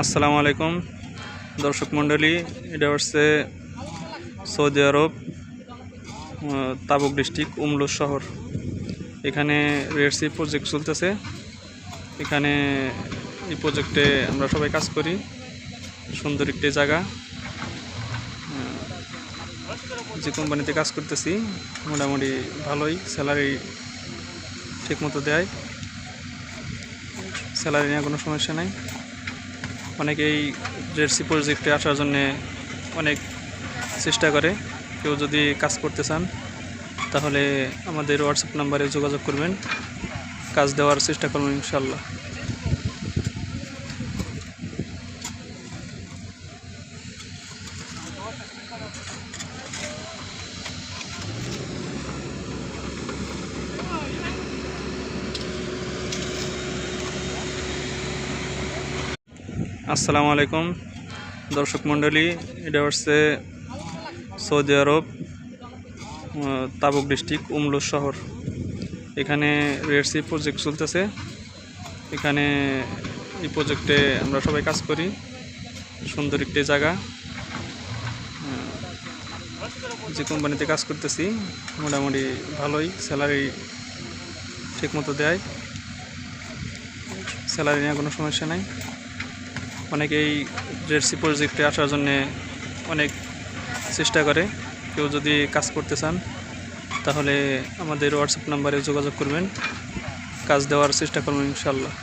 আসসালামু আলাইকুম দর্শক মণ্ডলী। এটা হচ্ছে সৌদি আরব তাবুক ডিস্ট্রিক্ট উমলুস শহর। এখানে রেড সি প্রজেক্ট চলতেছে। এখানে এই প্রজেক্টে আমরা সবাই কাজ করি। সুন্দর একটি জায়গা। যে কোম্পানিতে কাজ করতেছি মোটামুটি ভালোই, স্যালারি ঠিকমতো দেয়, স্যালারি নিয়ে কোনো সমস্যা নাই। অনেকেই রেড সি প্রজেক্টে আসার জন্যে অনেক চেষ্টা করে। কেউ যদি কাজ করতে চান তাহলে আমাদের হোয়াটসঅ্যাপ নাম্বারে যোগাযোগ করবেন, কাজ দেওয়ার চেষ্টা করবেন ইনশাল্লাহ। আসসালামু আলাইকুম দর্শক মণ্ডলী। এটা হচ্ছে সৌদি আরব তাবুক ডিস্ট্রিক্ট উমলুস শহর। এখানে রেড সি প্রজেক্ট চলতেছে। এখানে এই প্রজেক্টে আমরা সবাই কাজ করি। সুন্দর একটি জায়গা। যে কোম্পানিতে কাজ করতেছি মোটামুটি ভালোই, স্যালারি ঠিকমতো দেয়, স্যালারি নিয়ে কোনো সমস্যা নাই। অনেকেই রেড সি প্রজেক্টে আসার জন্যে অনেক চেষ্টা করে। কেউ যদি কাজ করতে চান তাহলে আমাদের হোয়াটসঅ্যাপ নাম্বারে যোগাযোগ করবেন, কাজ দেওয়ার চেষ্টা করবেন ইনশাল্লাহ।